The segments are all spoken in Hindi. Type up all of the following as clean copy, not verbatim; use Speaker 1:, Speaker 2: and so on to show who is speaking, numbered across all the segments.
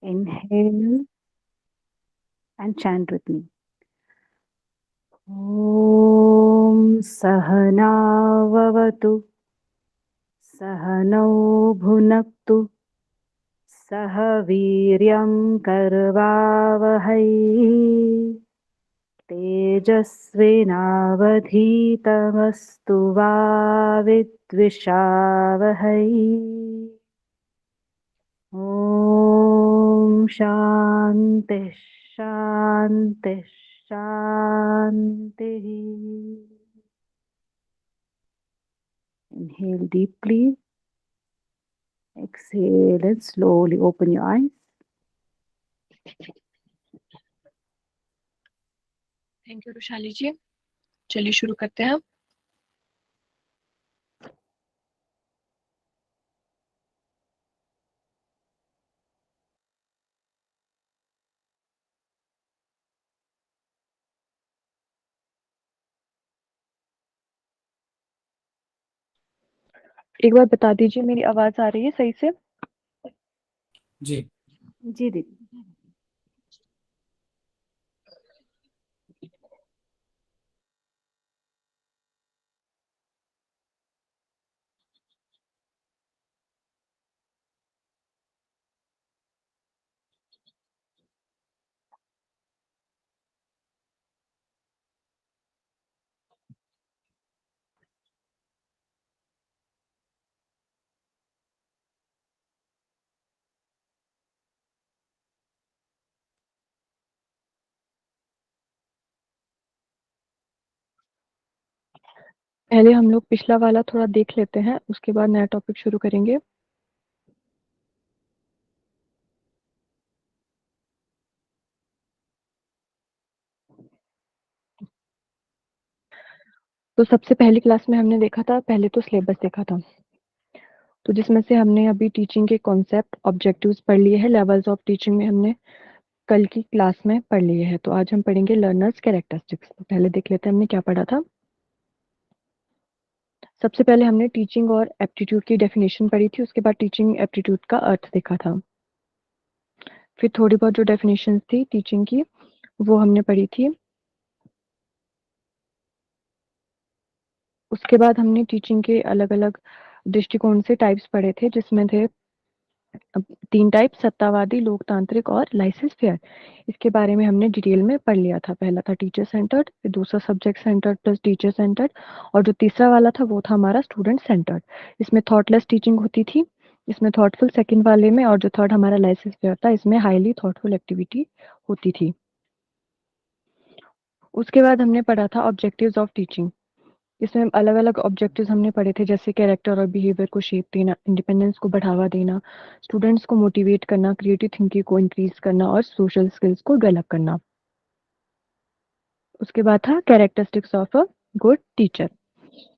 Speaker 1: Inhale and chant with me. ॐ सहनाववतु सहनौ भुनक्तु सह वीर्यं करवावहै तेजस्विनावधीतमस्तु मा विद्विषावहै। ॐ शान्ति शान्ति शान्तिः। Inhale deeply, exhale and slowly open your eyes.
Speaker 2: Thank you Rushali ji. चलिए शुरू करते हैं। एक बार बता दीजिए मेरी आवाज आ रही है सही से?
Speaker 3: जी
Speaker 1: जी दीदी।
Speaker 2: पहले हम लोग पिछला वाला थोड़ा देख लेते हैं, उसके बाद नया टॉपिक शुरू करेंगे। तो सबसे पहली क्लास में हमने देखा था, पहले तो सिलेबस देखा था, तो जिसमें से हमने अभी टीचिंग के कॉन्सेप्ट, ऑब्जेक्टिव्स पढ़ लिए हैं। लेवल्स ऑफ टीचिंग में हमने कल की क्लास में पढ़ लिए हैं। तो आज हम पढ़ेंगे लर्नर्स कैरेक्टरिस्टिक्स। तो पहले देख लेते हैं हमने क्या पढ़ा था। सबसे पहले हमने टीचिंग और एप्टीट्यूड की डेफिनेशन पढ़ी थी, उसके बाद टीचिंग एप्टीट्यूड का अर्थ देखा था। फिर थोड़ी बहुत जो डेफिनेशन थी टीचिंग की वो हमने पढ़ी थी। उसके बाद हमने टीचिंग के अलग अलग दृष्टिकोण से टाइप्स पढ़े थे, जिसमें थे 3 टाइप, सत्तावादी, लोकतांत्रिक और लाइसेंस फेयर। इसके बारे में हमने डिटेल में पढ़ लिया था। पहला था टीचर सेंटर्ड, फिर दूसरा subject centred plus teacher centred, और जो तीसरा वाला था वो था हमारा स्टूडेंट सेंटर्ड। इसमें थॉटलेस टीचिंग होती थी, इसमें थॉटफुल सेकंड वाले में, और जो थर्ड हमारा लाइसेंस फेयर था इसमें हाईली थॉटफुल एक्टिविटी होती थी। उसके बाद हमने पढ़ा था ऑब्जेक्टिव्स ऑफ टीचिंग। इसमें अलग अलग ऑब्जेक्टिव्स हमने पढ़े थे, जैसे कैरेक्टर और बिहेवियर को शेप देना, इंडिपेंडेंस को बढ़ावा देना, स्टूडेंट्स को मोटिवेट करना, क्रिएटिव थिंकिंग को इंक्रीज करना और सोशल स्किल्स को डेवलप करना। उसके बाद था characteristics of a good teacher.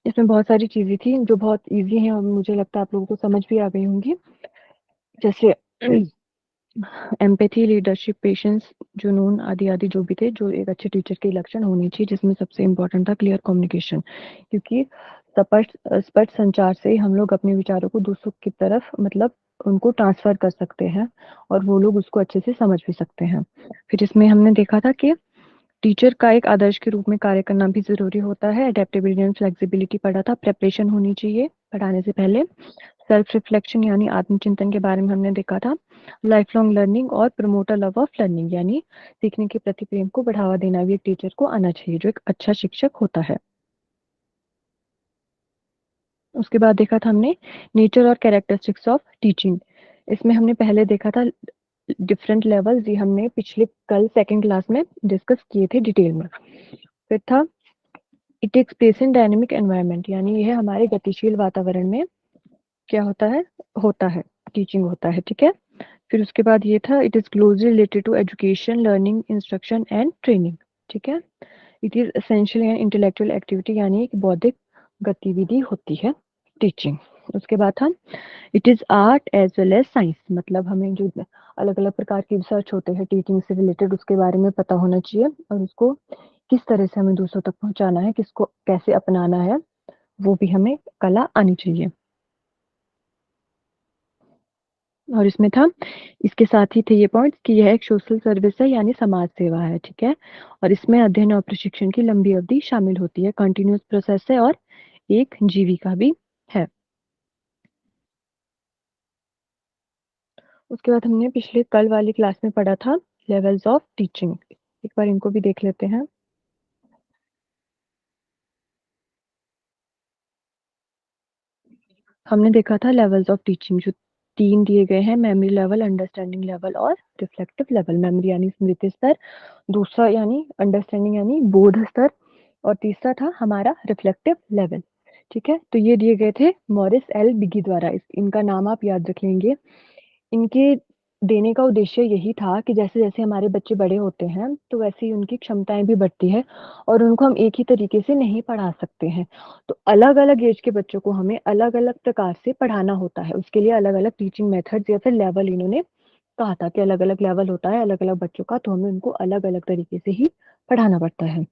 Speaker 2: इसमें बहुत सारी चीजें थी जो बहुत इजी हैं और मुझे लगता है आप लोगों को समझ भी आ गई होंगी, जैसे एम्पैथी, लीडरशिप, पेशेंस, जुनून आदि आदि जो भी थे, जो एक अच्छे टीचर के लक्षण होने चाहिए, जिसमें सबसे इम्पोर्टेंट था क्लियर कम्युनिकेशन, क्योंकि स्पष्ट स्पष्ट संचार से ही हम लोग अपने विचारों को दूसरों की तरफ मतलब उनको ट्रांसफर कर सकते हैं और वो लोग उसको अच्छे से समझ भी सकते हैं। फिर इसमें हमने देखा था कि टीचर का एक आदर्श के रूप में कार्य करना भी जरूरी होता है। अडेप्टेबिलिटी एंड फ्लेक्सिबिलिटी पढ़ा था, प्रेपरेशन होनी चाहिए पढ़ाने से पहले, सेल्फ रिफ्लेक्शन यानी आत्मचिंतन के बारे में हमने देखा था, लाइफ लॉन्ग लर्निंग और प्रमोटर लव ऑफ लर्निंग यानी सीखने के प्रति प्रेम को बढ़ावा देना भी एक टीचर को आना चाहिए, जो एक अच्छा शिक्षक होता है। उसके बाद देखा था हमने नेचर और कैरेक्टरिस्टिक्स ऑफ टीचिंग। इसमें हमने पहले देखा था डिफरेंट लेवल्स, ये हमने पिछले कल सेकंड क्लास में डिस्कस किए थे डिटेल में। फिर था it takes place in dynamic environment, यानी यह हमारे गतिशील वातावरण में क्या होता है टीचिंग होता है, ठीक है। फिर उसके बाद ये था it is closely related to education, learning, instruction and training, ठीक है। It is essential and intellectual activity, यानी एक बौद्धिक गतिविधि होती है टीचिंग। उसके बाद था it is art as well as science, मतलब हमें जो अलग अलग प्रकार के रिसर्च होते हैं टीचिंग से रिलेटेड उसके बारे में पता होना चाहिए, और उसको किस तरह से हमें दूसरों तक पहुंचाना है, किसको कैसे अपनाना है, वो भी हमें कला आनी चाहिए। और इसमें था, इसके साथ ही थे ये पॉइंट्स कि यह एक सोशल सर्विस है यानी समाज सेवा है, ठीक है। और इसमें अध्ययन और प्रशिक्षण की लंबी अवधि शामिल होती है, कंटिन्यूअस प्रोसेस है और एक जीविका भी है। उसके बाद हमने पिछले कल वाली क्लास में पढ़ा था लेवल्स ऑफ टीचिंग। एक बार इनको भी देख लेते हैं। हमने देखा था लेवल्स ऑफ टीचिंग, जो 3 दिए गए हैं, मेमोरी लेवल, अंडरस्टैंडिंग लेवल और रिफ्लेक्टिव लेवल। मेमोरी यानी स्मृति स्तर, दूसरा यानी अंडरस्टैंडिंग यानी बोध स्तर, और तीसरा था हमारा रिफ्लेक्टिव लेवल, ठीक है। तो ये दिए गए थे मॉरिस एल बिगी द्वारा। इनका नाम आप याद रख लेंगे। इनके देने का उद्देश्य यही था कि जैसे-जैसे हमारे बच्चे बड़े होते हैं, तो वैसे ही उनकी क्षमताएँ भी बढ़ती हैं और उनको हम एक ही तरीके से नहीं पढ़ा सकते हैं। तो अलग-अलग एज के बच्चों को हमें अलग-अलग प्रकार से पढ़ाना होता है। उसके लिए अलग-अलग टीचिंग मेथड्स या फिर लेवल इन्होंने कहा था कि अलग-अलग लेवल होता है अलग-अलग बच्चों का, तो हमें उनको अलग-अलग तरीके से ही पढ़ाना पड़ता है।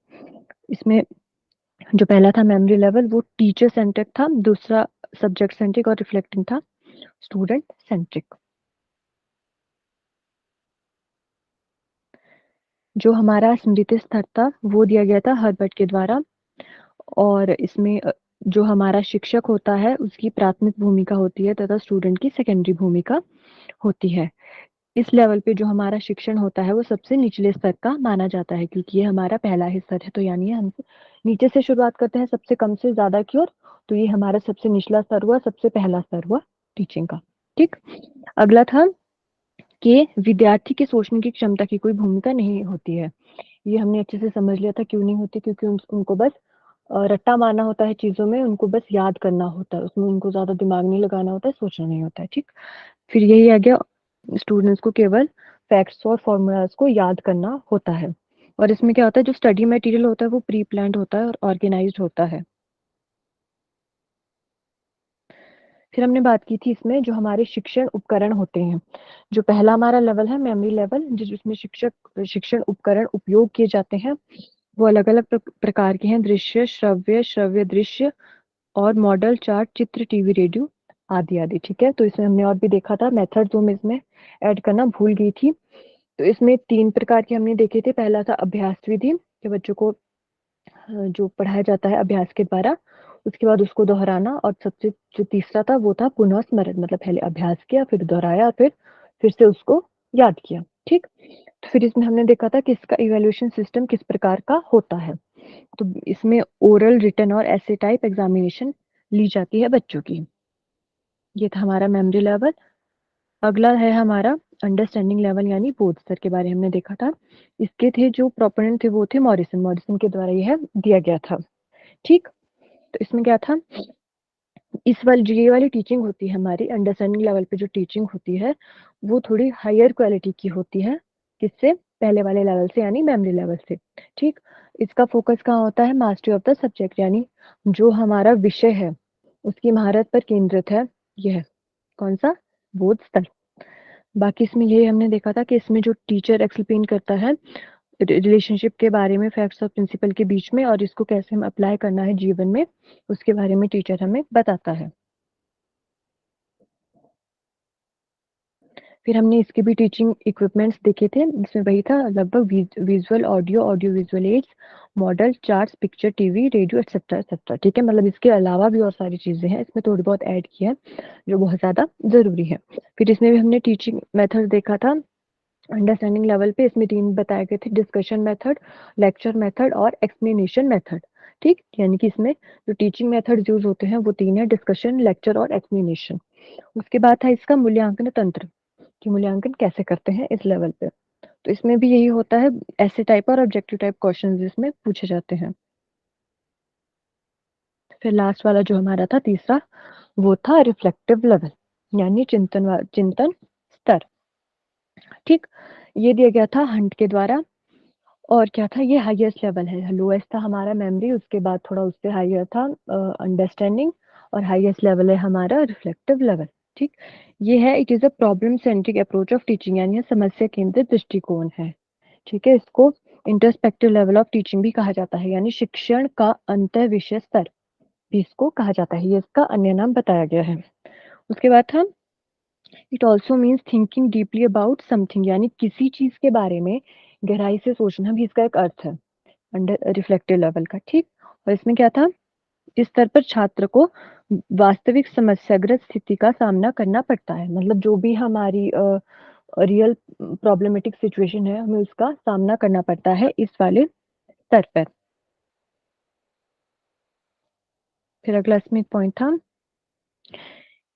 Speaker 2: इसमें जो पहला था मेमोरी लेवल, वो टीचर सेंट्रिक था, दूसरा सब्जेक्ट सेंट्रिक और रिफ्लेक्टिंग था स्टूडेंट सेंट्रिक। जो हमारा स्मृति स्तर था, वो दिया गया था हर्बर्ट के द्वारा, और इसमें जो हमारा शिक्षक होता है, उसकी प्राथमिक भूमिका होती है तथा स्टूडेंट की सेकेंडरी भूमिका होती है। इस लेवल पे जो हमारा शिक्षण होता है, वो सबसे निचले स्तर का माना जाता है, क्योंकि ये हमारा पहला ही स्तर है। तो यानी हम नीचे से शुरुआत करते हैं, सबसे कम से ज़्यादा की ओर, तो ये हमारा सबसे निचला स्तर हुआ, सबसे पहला स्तर हुआ टीचिंग का, ठीक। अगला था कि विद्यार्थी के सोचने की क्षमता की कोई भूमिका नहीं होती है। ये हमने अच्छे से समझ लिया था क्यों नहीं होती, क्योंकि उनको बस रट्टा मारना होता है चीज़ों में, उनको बस याद करना होता है, उसमें उनको ज़्यादा दिमाग नहीं लगाना होता है, सोचना नहीं होता है, ठीक। फिर यही आ गया, स्टूडेंट्स को केवल फैक्ट्स और फॉर्मूलाज को याद करना होता है। और इसमें क्या होता है, जो स्टडी मटेरियल होता है वो प्री प्लान्ड होता है और ऑर्गेनाइज्ड होता है। फिर हमने बात की थी इसमें जो हमारे शिक्षण उपकरण होते हैं। जो पहला हमारा लेवल है मेमोरी लेवल, जिसमें शिक्षण उपकरण उपयोग किए जाते हैं, वो अलग-अलग प्रकार के हैं, दृश्य, श्रव्य दृश्य और मॉडल, चार्ट, चित्र, टीवी, रेडियो आदि-आदि, ठीक है। तो इसमें हमने और भी देखा था, मेथड जो मैं इसमें ऐड करना भूल गई थी। तो इसमें 3 प्रकार के हमने देखे थे। पहला था अभ्यास विधि, कि बच्चों को जो पढ़ाया जाता है अभ्यास के द्वारा, उसके बाद उसको दोहराना, और सबसे जो तीसरा था वो था पुनः स्मरण, मतलब पहले अभ्यास किया, फिर दोहराया, फिर से उसको याद किया, ठीक। तो फिर इसमें हमने देखा था कि इसका इवैल्यूएशन सिस्टम किस प्रकार का होता है। तो इसमें ओरल, रिटन और एसे टाइप एग्जामिनेशन ली जाती है बच्चों की। ये था हमारा मेमोरी लेवल। अगला है हमारा अंडरस्टैंडिंग लेवल यानी बोध स्तर के बारे में हमने देखा था। इसके थे जो प्रोपोनेंट थे वो थे मॉरिसन के द्वारा यह दिया गया था, ठीक। तो इसमें क्या था, ये वाली टीचिंग होती है हमारी अंडरस्टैंडिंग लेवल पे, जो टीचिंग होती है वो थोड़ी हायर क्वालिटी की होती है, किससे, पहले वाले लेवल से यानी मेमोरी लेवल से, ठीक। इसका फोकस कहाँ होता है, मास्टरी ऑफ द सब्जेक्ट, यानी जो हमारा विषय है उसकी महारत पर केंद्रित है यह कौन सा, बोध स्तर। बाकी इसमें यही हमने देखा था कि इसमें जो टीचर एक्सप्लेन करता है रिलेशनशिप के बारे में, फैक्ट्स और प्रिंसिपल के बीच में, और इसको कैसे हम अप्लाई करना है जीवन में, उसके बारे में टीचर हमें बताता है। फिर हमने इसके भी टीचिंग इक्विपमेंट्स देखे थे, जिसमें वही था लगभग visual, audio visual aids, model, charts, picture, TV, radio etcetera etcetera, ठीक है। मतलब इसके अलावा भी और सारी चीज़ें हैं, इसमें थोड़ी बहुत ऐड की है जो बहुत ज़्यादा ज़रूरी है। फिर इसमें भी हमने टीचिंग मेथड देखा था अंडरस्टैंडिंग लेवल पे। इसमें 3 बताए गए थे, डिस्कशन मेथड, लेक्चर मेथड और एक्सप्लेनेशन मेथड, ठीक। यानी कि इसमें जो टीचिंग मेथड यूज होते हैं वो 3 है, डिस्कशन, लेक्चर और एक्सप्लेनेशन। उसके बाद था इसका मूल्यांकन तंत्र, कि मूल्यांकन कैसे करते हैं इस लेवल पे। तो इसमें भी यही होता है, ऐसे टाइप और ऑब्जेक्टिव टाइप क्वेश्चंस इसमें पूछे जाते हैं। फिर लास्ट वाला जो हमारा था तीसरा, वो था रिफ्लेक्टिव लेवल, यानी चिंतन स्तर, ठीक। ये दिया गया था हंट के द्वारा। और क्या था, ये हाईएस्ट लेवल है, लोएस्ट था हमारा मेमोरी, उसके बाद थोड़ा उससे हायर था अंडरस्टैंडिंग, और हाईएस्ट लेवल है हमारा रिफ्लेक्टिव लेवल, ठीक। ये है, it is a problem centric approach of teaching, यानी समस्या केंद्रित दृष्टिकोण है, ठीक है। इसको इंटरस्पेक्टिव लेवल ऑफ टीचिंग भी कहा जाता है, यानी शिक्षण का अंतर विषय स्तर भी इसको कहा जाता है, ये इसका अन्य नाम बताया गया है। उसके बाद था it also means thinking deeply about something, यानी किसी चीज के बारे में गहराई से सोचना भी इसका एक अर्थ है अंडर रिफ्लेक्टिव लेवल का। ठीक, और इसमें क्या था, इस स्तर पर छात्र को वास्तविक समस्याग्रस्त स्थिति का सामना करना पड़ता है, मतलब जो भी हमारी रियल प्रॉब्लमेटिक सिचुएशन है हमें उसका सामना करना पड़ता है इस वाले स्तर पर। फिर अगला इसमें एक पॉइंट था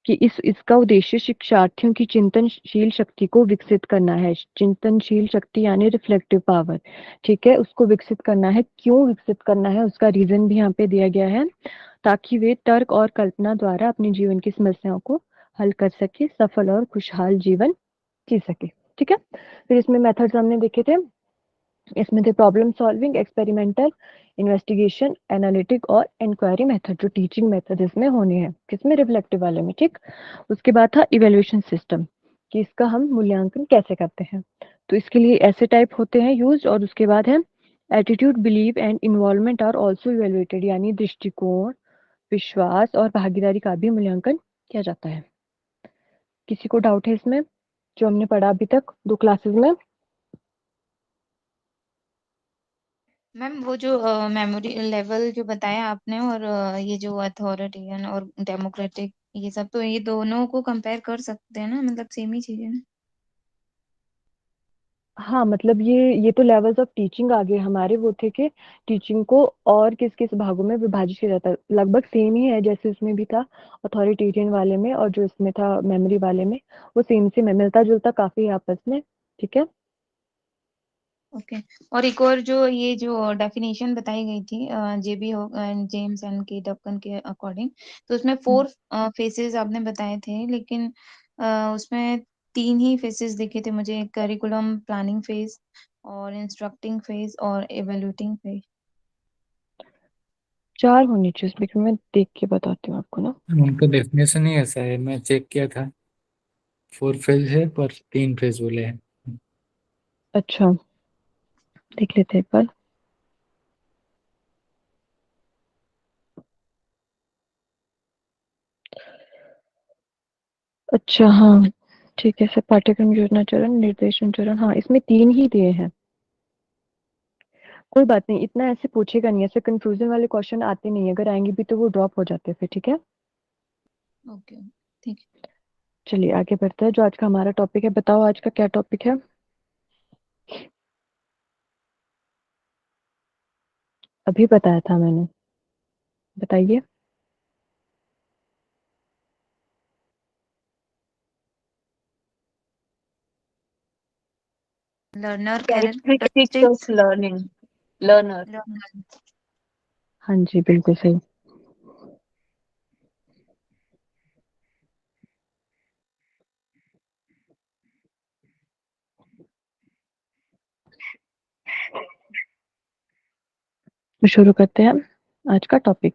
Speaker 2: कि इसका उद्देश्य शिक्षार्थियों की चिंतनशील शक्ति को विकसित करना है। चिंतनशील शक्ति यानी रिफ्लेक्टिव पावर, ठीक है, उसको विकसित करना है। क्यों विकसित करना है उसका रीजन भी यहाँ पे दिया गया है, ताकि वे तर्क और कल्पना द्वारा अपने जीवन की समस्याओं को हल कर सके, सफल और खुशहाल जीवन जी सके। ठीक है, फिर इसमें मेथड्स हमने देखे थे, इसमें थे problem solving, experimental, investigation, analytic और इंक्वायरी मेथड, जो टीचिंग मेथड इसमें होने हैं, किसमें, रिफ्लेक्टिव वाले में। ठीक, उसके बाद था इवेल्युएशन सिस्टम, कि इसका हम मूल्यांकन कैसे करते हैं, तो इसके लिए ऐसे टाइप होते हैं यूज। और उसके बाद है attitude, believe and involvement are also evaluated, यानी दृष्टिकोण, विश्वास और भागीदारी का भी मूल्यांकन किया जाता है। किसी को डाउट है इसमें जो हमने पढ़ा अभी तक 2 क्लासेस में?
Speaker 4: मैम वो जो मेमोरी लेवल जो बताया आपने, और ये जो अथॉरिटेरियन और डेमोक्रेटिक, ये सब तो ये दोनों को कंपेयर कर सकते हैं ना, मतलब सेम ही चीज है ना।
Speaker 2: हाँ, मतलब ये तो लेवल्स ऑफ टीचिंग आ गए हमारे, वो थे कि टीचिंग को और किस किस भागों में विभाजित किया जाता है। लगभग सेम ही है जैसे उसमें भी था अथॉरिटेरियन वाले में, और जो इसमें था मेमोरी वाले में, वो सेम से मिलता जुलता काफी है आपस में। ठीक है,
Speaker 4: ओके। और एक और जो ये जो डेफिनेशन बताई गई थी जेबी हो जेम्स एंड के डक्कन के अकॉर्डिंग, तो उसमें 4 फेसेस आपने बताए थे, लेकिन उसमें 3 ही फेसेस दिखे थे मुझे, करिकुलम प्लानिंग फेज और इंस्ट्रक्टिंग फेज और इवेल्युएटिंग फेज।
Speaker 2: 4 होनी चाहिए उसमें, क्योंकि मैं देख के बताती हूँ आपको ना।
Speaker 3: उनका डेफिनेशन ही ऐसा है, मैं चेक किया था, 4 फेज है पर 3 फेज बोले हैं।
Speaker 2: अच्छा, देख लेते हैं एक बार। अच्छा, हाँ ठीक है, सब पाठ्यक्रम योजना चरण, निर्देशन चरण, हाँ इसमें 3 ही दिए हैं। कोई बात नहीं, इतना ऐसे पूछेगा नहीं, ऐसे कंफ्यूजन वाले क्वेश्चन आते नहीं है, अगर आएंगे भी तो वो ड्रॉप हो जाते हैं फिर। ठीक है,
Speaker 4: ओके, ठीक है।
Speaker 2: चलिए आगे बढ़ते हैं। जो आज का हमारा टॉपिक है, बताओ आज का क्या टॉपिक है? अभी बताया था मैंने, बताइए।
Speaker 4: Learner
Speaker 1: Characteristics of
Speaker 4: characteristics.
Speaker 1: learning. Learner.
Speaker 2: हाँ जी, बिल्कुल सही। तो शुरू करते हैं आज का टॉपिक।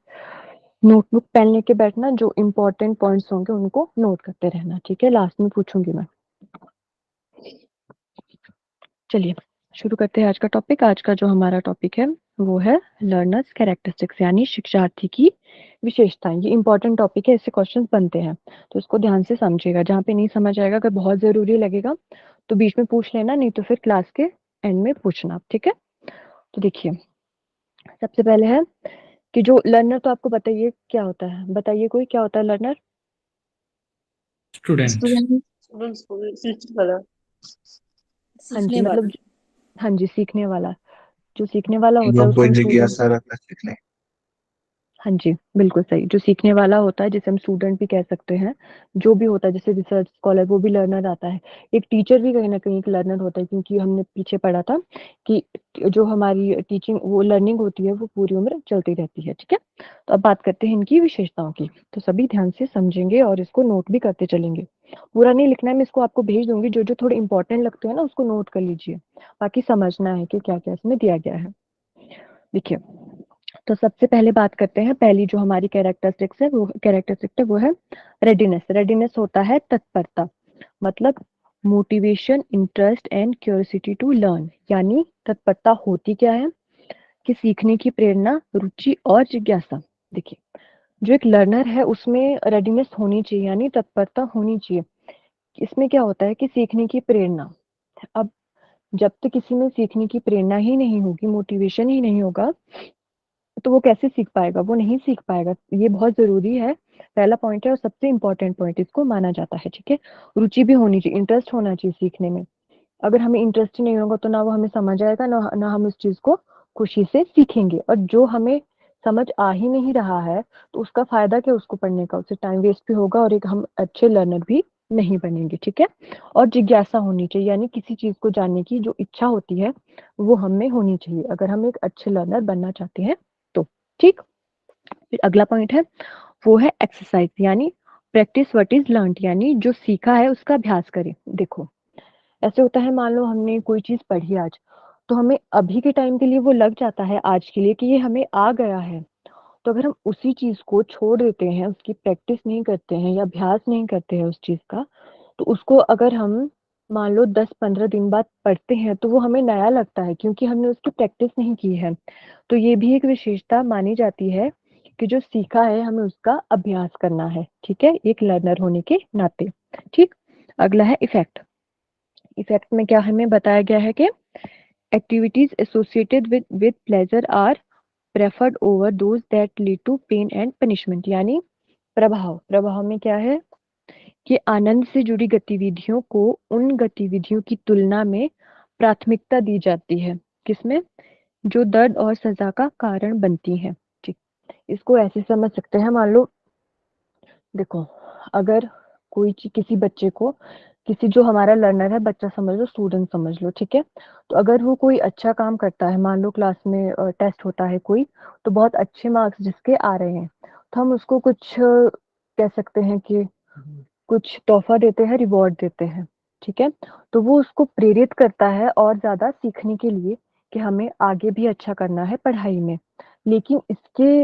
Speaker 2: नोटबुक पेन लेके बैठना, जो इम्पोर्टेंट पॉइंट्स होंगे उनको नोट करते रहना। ठीक है, लास्ट में पूछूंगी मैं। चलिए शुरू करते हैं आज का टॉपिक। आज का जो हमारा टॉपिक है वो है लर्नर्स कैरेक्टरिस्टिक्स, यानी शिक्षार्थी की विशेषताएं। ये इंपॉर्टेंट टॉपिक है, इससे क्वेश्चंस बनते हैं, तो इसको ध्यान से समझिएगा। जहाँ पे नहीं समझ आएगा, अगर बहुत जरूरी लगेगा तो बीच में पूछ लेना, नहीं तो फिर क्लास के एंड में पूछना। ठीक है, तो देखिए सबसे पहले है कि जो लर्नर, तो आपको बताइए क्या होता है, बताइए कोई, क्या होता है लर्नर?
Speaker 3: स्टूडेंट।
Speaker 1: Students को filter color.
Speaker 2: हाँ जी,
Speaker 1: सीखने
Speaker 2: मतलब
Speaker 1: वाला.
Speaker 2: हाँ जी, सीखने वाला। जो सीखने वाला होता है
Speaker 5: जो
Speaker 2: उसको
Speaker 5: कोई
Speaker 2: हम स्टूडेंट,
Speaker 5: जिज्ञासा रखता है सीखने।
Speaker 2: हाँ जी बिल्कुल सही, जो सीखने वाला होता है जिसे हम स्टूडेंट भी कह सकते हैं। जो भी होता है जैसे रिसर्च स्कॉलर, वो भी लर्नर आता है। एक टीचर भी कहीं ना कहीं एक लर्नर होता है, क्योंकि हमने पीछे पढ़ा था कि जो हमारी टीचिंग, वो लर्निंग होती है, वो पूरी उम्र चलती रहती है। ठीक है, तो अब बात करते हैं इनकी विशेषताओं की। तो सभी ध्यान से समझेंगे और इसको नोट भी करते चलेंगे। पूरा नहीं लिखना है, मैं इसको आपको भेज दूंगी, जो जो थोड़े इंपॉर्टेंट लगते हैं ना उसको नोट कर लीजिए, बाकी समझना है कि क्या क्या इसमें दिया गया है। देखिए, तो सबसे पहले बात करते हैं, पहली जो हमारी कैरेक्टरिस्टिक है वो है रेडीनेस। रेडीनेस होता है तत्परता, मतलब motivation, interest and curiosity to learn. यानी तत्परता होती क्या है कि सीखने की प्रेरणा, रुचि और जिज्ञासा। देखिए, जो एक लर्नर है उसमें रेडीनेस होनी चाहिए, यानी तत्परता होनी चाहिए इसमें क्या होता है कि सीखने की प्रेरणा। अब जब तक किसी में सीखने की प्रेरणा ही नहीं होगी, मोटिवेशन ही नहीं होगा, तो वो कैसे सीख पाएगा? वो नहीं सीख पाएगा। ये बहुत ज़रूरी है, पहला पॉइंट है और सबसे इम्पोर्टेंट पॉइंट इसको माना जाता है, ठीक है? रुचि भी होनी चाहिए, इंटरेस्ट होना चाहिए सीखने में। अगर हमें इंटरेस्ट ही नहीं होगा तो ना वो हमें समझ आएगा, ना हम उस चीज़ को खुशी से सीखेंगे। और जो हमें समझ आ ही नहीं रहा है, तो उसका फ़ायदा क्या उसको पढ़ने का? उससे टाइम वेस्ट भी होगा और एक हम अच्छे लर्नर भी नहीं बनेंगे, ठीक है? और जिज्ञासा होनी चाहिए, यानी किसी चीज़ को जानने की जो इच्छा होती है, वो हम में होनी चाहिए, अगर हम एक अच्छे लर्नर बनना चाहते हैं तो, ठीक? फिर अगला पॉइंट है, वो है एक्सरसाइज़, यानी प्रैक्टिस व्हाट इज़ लर्न्ड, यानी जो सीखा है उसका अभ्यास करें। देखो, ऐसे होता है, मान लो हमने कोई चीज़ पढ़ी आज, तो हमें अभी के टाइम के लिए वो लग जाता है आज के लिए कि ये हमें आ गया है। तो अगर हम उसी चीज़ को छोड़ देते हैं, उसकी प्रैक्टिस नहीं करते हैं या अभ्यास नहीं करते हैं उस चीज़ का, तो उसको अगर हम मान लो 10-15 दिन बाद पढ़ते हैं, तो वो हमें नया लगता है क्योंकि हमने उसकी प्रैक्टिस नहीं की है। तो ये भी एक विशेषता मानी जाती है कि जो सीखा है हमें उसका अभ्यास करना है, ठीक है? एक लर्नर होने के नाते, ठीक? अगला है इफ़ेक्ट। इफ़ेक्ट में क्या हमें बताया गया है कि activities associated with pleasure are preferred over those that lead to pain and punishment, यानी प्रभाव। प्रभाव में क्या है कि आनंद से जुड़ी गतिविधियों को उन गतिविधियों की तुलना में प्राथमिकता दी जाती है। किसमें? जो दर्द और सज़ा का कारण बनती हैं, ठीक? इसको ऐसे समझ सकते हैं, मान लो देखो, अगर कोई किसी बच्चे को, किसी जो हमारा लर्नर है, बच्चा समझ लो, स्टूडेंट समझ लो, ठीक है? तो अगर वो कोई अच्छा काम करता है, मान लो क्लास में टेस्ट होता है कोई, तो बहुत अच्छे मार्क्स जिसके आ रहे हैं, तो हम उसको कुछ कह सकते हैं कि कुछ तोहफा देते हैं, रिवॉर्ड देते हैं, ठीक है? तो वो उसको प्रेरित करता है और ज़्यादा सीखने के लिए कि हमें आगे भी अच्छा करना है पढ़ाई में। लेकिन इसके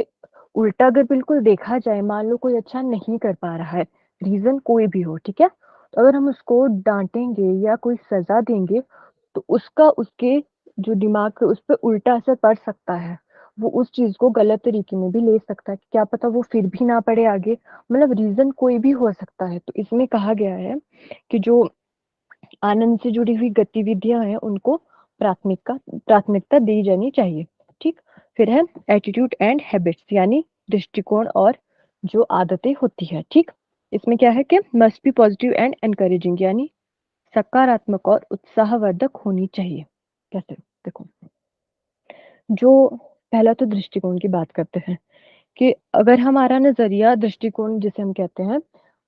Speaker 2: उल्टा अगर बिल्कुल देखा जाए, मान लो कोई अच्छा नहीं कर पा रहा है, रीज़न कोई भी हो, ठीक है? तो अगर हम उसको डाँटेंगे या कोई सज़ा देंगे, तो उसका उसके जो दिमाग पे उस पे उल्टा असर पड़ सकता है। वो उस चीज़ को गलत तरीके में भी ले सकता है कि क्या पता वो फिर भी ना पढ़े आगे, मतलब रीज़न कोई भी हो सकता है। तो इसमें कहा गया है कि जो आनंद से जुड़ी हुई गतिविधियाँ हैं, उनको प्राथमिकता दी जानी चाहिए, ठीक? फिर है एटीट्यूड एंड हैबिट्स, यानी दृष्टिकोण और जो आदतें होती हैं, ठीक? इसमें क्या है कि must be positive and encouraging, यानी सकारात्मक और उत्साहवर्धक होनी चाहिए। कैसे? देखो, जो पहला तो दृष्टिकोण की बात करते हैं कि अगर हमारा नज़रिया, दृष्टिकोण जिसे हम कहते हैं,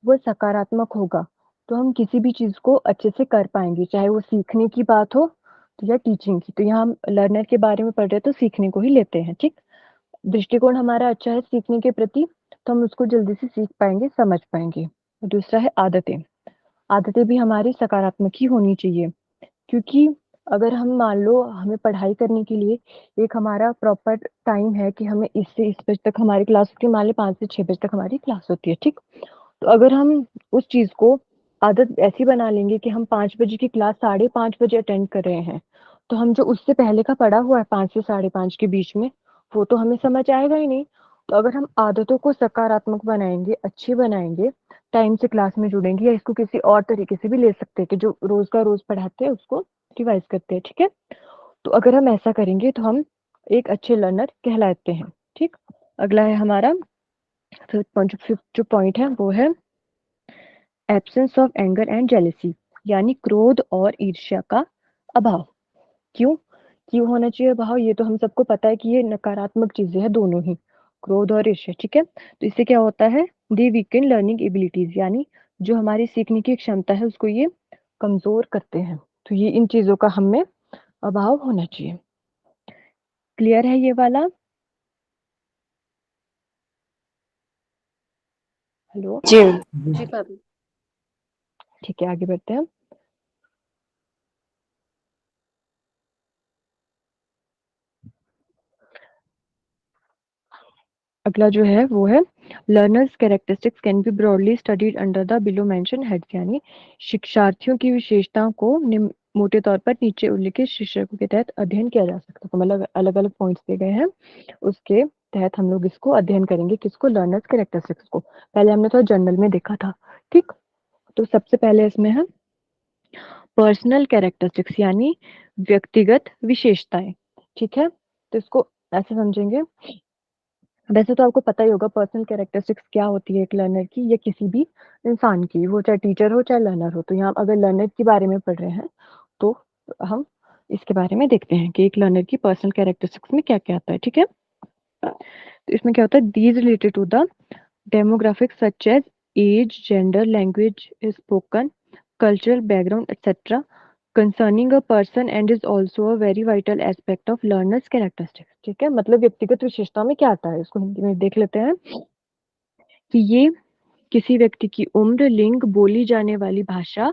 Speaker 2: वो सकारात्मक होगा, तो हम किसी भी चीज़ को अच्छे से कर पाएँगे, चाहे वो सीखने की बात हो तो या टीचिंग की। तो यहाँ हम लर्नर के बारे में पढ़ रहे हैं तो सीखने को ही लेते हैं, ठीक? दृष्टिकोण हमारा अच्छा है सीखने के प्रति, तो हम उसको जल्दी से सीख पाएँगे, समझ पाएँगे। दूसरा है आदतें। आदतें भी हमारी सकारात्मक ही होनी चाहिए, क्योंकि अगर हम मान लो हमें पढ़ाई करने के लिए एक हमारा प्रॉपर टाइम है कि हमें इस से इस बजे तक हमारी क्लास होती है, मान लें 5 से 6 बजे तक हमारी क्लास होती है, ठीक? तो अगर हम उस चीज़ को आदत ऐसी बना लेंगे कि हम 5 बजे की क्लास 5:30 बजे अटेंड कर रहे हैं, तो हम जो उससे पहले का पढ़ा हुआ है 5 से 5:30 के बीच में, वो तो हमें समझ आएगा ही नहीं। तो अगर हम आदतों को सकारात्मक बनाएँगे, अच्छी बनाएँगे, टाइम से क्लास में जुड़ेंगे, या इसको किसी और तरीके से भी ले सकते हैं कि जो रोज़ का रोज़ पढ़ाते हैं उसको रिवाइज़ करते हैं, ठीक है? तो अगर हम ऐसा करेंगे तो हम एक अच्छे लर्नर कहलाते हैं, ठीक? अगला है हमारा फिफ्थ जो पॉइंट है वो है absence of anger and jealousy, यानी क्रोध और ईर्ष्या का अभाव। क्यों? क्यों होना चाहिए अभाव? ये तो हम सबको पता है कि ये नकारात्मक चीज़ें हैं दोनों ही, क्रोध और ईर्ष्या, ठीक है? तो इससे क्या होता है, दे वीकन लर्निंग एबिलिटीज़, यानी जो हमारी सीखने की क्षमता है उसको ये कमज़ोर करते हैं। तो ये इन चीज़ों का हमें अभाव होना चाहिए। क्लियर है ये वाला? हेलो?
Speaker 1: जी
Speaker 3: जी।
Speaker 1: जी भाभी।
Speaker 2: ठीक है, आगे बढ़ते हैं। अगला जो है वो है learners characteristics can be broadly studied under the below mention heads, यानी शिक्षार्थियों की विशेषताओं को मोटे तौर पर नीचे उल्लिखित शीर्षकों के तहत अध्ययन किया जा सकता है। तो मतलब अलग-अलग पॉइंट्स दिए गए हैं, उसके तहत हम लोग इसको अध्ययन करेंगे, किसको? लर्नर्स कैरेक्टरिस्टिक्स को। पहले हमने तो जनरल में देखा था, ठीक? तो सबसे पहले इसमें है पर्सनल कैरेक्टरिस्टिक्स यानी व्यक्तिगत विशेषताएं। ठीक है, तो इसको ऐसे समझेंगे। वैसे तो आपको पता ही होगा पर्सनल कैरेक्टरिस्टिक्स क्या होती है एक लर्नर की या किसी भी इंसान की, वो चाहे टीचर हो चाहे लर्नर हो। तो यहाँ अगर लर्नर के बारे में पढ़ रहे हैं तो हम इसके बारे में देखते हैं कि एक लर्नर की पर्सनल कैरेक्टरिस्टिक्स में क्या क्या आता है। ठीक है, तो इसमें क्या होता है, these related to the demographics such as age, gender, language is spoken, cultural background, etc. concerning a person and is also a very vital aspect of learner's characteristics। ठीक है, मतलब व्यक्तिगत विशेषता में क्या आता है, इसको हिंदी में देख लेते हैं कि ये किसी व्यक्ति की उम्र, लिंग, बोली जाने वाली भाषा,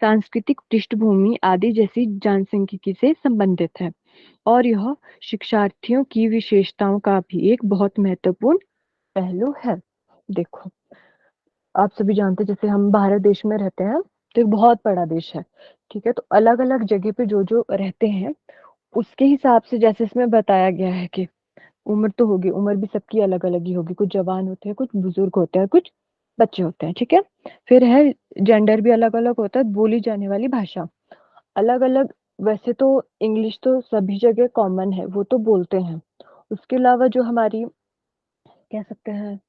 Speaker 2: सांस्कृतिक पृष्ठभूमि आदि जैसी जनसांख्यिकी से संबंधित है और यह शिक्षार्थियों की विशेषताओं का भी एक बहुत महत्वपूर्ण पहलू है। देखो, आप सभी जानते हैं जैसे हम भारत देश में रहते हैं तो एक बहुत बड़ा देश है। ठीक है, तो अलग अलग जगह पे जो जो रहते हैं उसके हिसाब से जैसे इसमें बताया गया है कि उम्र तो होगी, उम्र भी सबकी अलग अलग ही होगी, कुछ जवान होते हैं, कुछ बुजुर्ग होते हैं, कुछ बच्चे होते हैं। ठीक है, फिर है जेंडर भी अलग अलग होता है, बोली जाने वाली भाषा अलग अलग। वैसे तो इंग्लिश तो सभी जगह कॉमन है, वो तो बोलते हैं। उसके अलावा जो हमारी कह सकते हैं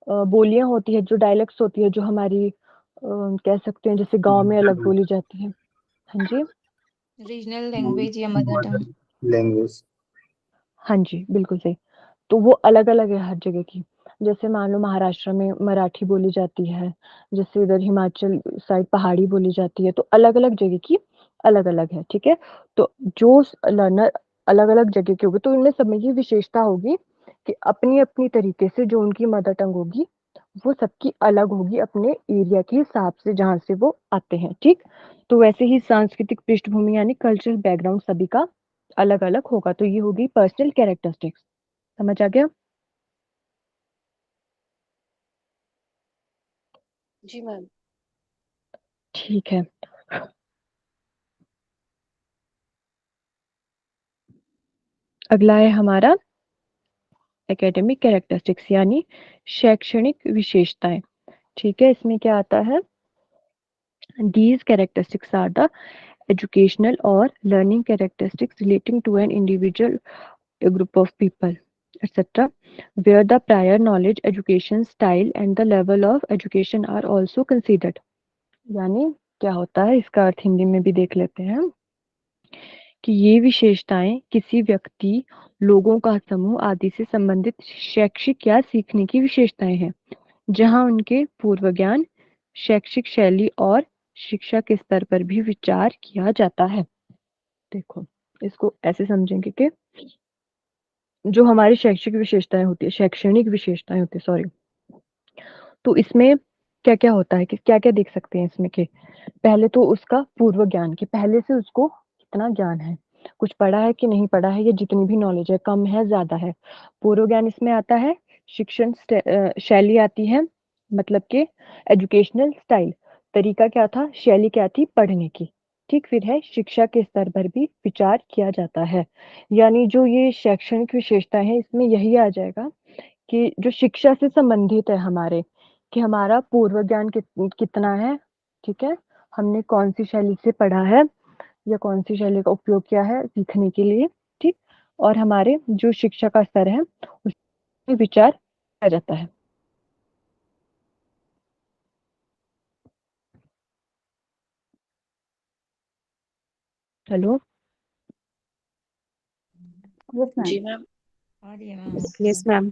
Speaker 2: बोलियां होती है, जो डायलेक्ट्स होती है, जो हमारी कह सकते हैं जैसे गांव में अलग बोली जाती है। हाँ जी,
Speaker 4: रीजनल लैंग्वेज या मदर टंग।
Speaker 3: लैंग्वेज।
Speaker 2: हाँ जी, बिल्कुल सही। तो वो अलग अलग है हर जगह की। जैसे मान लो महाराष्ट्र में मराठी बोली जाती है, जैसे इधर हिमाचल साइड पहाड़ी बोली जाती है, तो अलग अलग जगह की अलग अलग है। ठीक है, तो जो लर्नर अलग अलग जगह के होंगे तो इनमें सब में ये विशेषता होगी कि अपनी अपनी तरीके से जो उनकी मदर टंग होगी वो सबकी अलग होगी अपने एरिया के हिसाब से जहाँ से वो आते हैं। ठीक, तो वैसे ही सांस्कृतिक पृष्ठभूमि यानी कल्चरल बैकग्राउंड सभी का अलग अलग होगा। तो ये होगी पर्सनल कैरेक्टरिस्टिक्स। समझ आ गया?
Speaker 1: जी मैम।
Speaker 2: ठीक है, अगला है हमारा एकेडमिक कैरेक्टरिस्टिक्स यानी शैक्षणिक विशेषताएं। ठीक है, इसमें क्या आता है, these characteristics are the educational or learning characteristics relating to an individual, a group of people, etc., where the prior knowledge, education style and the level of education are also considered। यानी क्या होता है, इसका अर्थ हिंदी में भी देख लेते हैं कि ये विशेषताएं किसी व्यक्ति, लोगों का समूह आदि से संबंधित शैक्षिक या सीखने की विशेषताएं हैं, जहां उनके पूर्व ज्ञान, शैक्षिक शैली और शिक्षा के स्तर पर भी विचार किया जाता है। देखो, इसको ऐसे समझेंगे कि जो हमारी शैक्षिक विशेषताएं होती है, शैक्षणिक विशेषताएं होती है, सॉरी, तो इसमें क्या क्या होता है कि क्या क्या देख सकते हैं इसमें कि पहले तो उसका पूर्व ज्ञान, कि पहले से उसको कितना ज्ञान है, कुछ पढ़ा है कि नहीं पढ़ा है, या जितनी भी नॉलेज है कम है ज्यादा है। पूर्व ज्ञान इसमें आता है, शिक्षण शैली आती है, मतलब कि एजुकेशनल स्टाइल, तरीका क्या था, शैली क्या थी पढ़ने की। ठीक, फिर है शिक्षा के स्तर पर भी विचार किया जाता है। यानी जो ये शैक्षणिक विशेषता है इसमें यही आ जाएगा कि जो शिक्षा से संबंधित है हमारे, कि हमारा पूर्व ज्ञान कितना है। ठीक है, हमने कौन सी शैली से पढ़ा है या कौन सी शैली का उपयोग किया है सीखने के लिए। ठीक, और हमारे जो शिक्षा का स्तर है उसमें विचार किया जाता है। Hello,
Speaker 5: yes ma'am.
Speaker 1: जी मैम।
Speaker 4: और ये मैम
Speaker 5: यस मैम।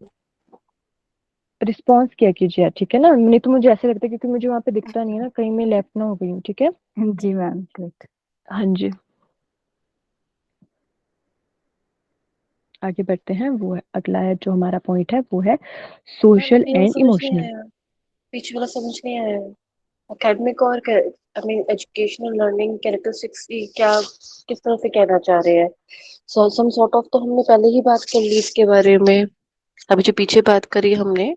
Speaker 2: रिस्पॉन्स किया कीजिए, ठीक है ना, नहीं तो मुझे ऐसे लगता है क्योंकि मुझे वहां पे दिखता नहीं है ना, कहीं मैं लेफ्ट ना हो गई हूँ। ठीक है,
Speaker 5: जी मैम, ग्रेट।
Speaker 2: हाँ जी, आगे बढ़ते हैं। वो है अगला है जो हमारा पॉइंट है, वो है
Speaker 1: मैम
Speaker 2: सोशल
Speaker 1: अभी यहाँ
Speaker 2: एंड
Speaker 1: समझ नहीं
Speaker 2: इमोशनल।
Speaker 1: आया, पीछे वाला समझ नहीं आया। एकेडमिक और I mean educational learning characteristics की क्या, किस तरह से कहना चाह रहे हैं? सम सॉर्ट ऑफ तो हमने पहले ही बात कर ली इसके बारे में। अभी जो पीछे बात करी हमने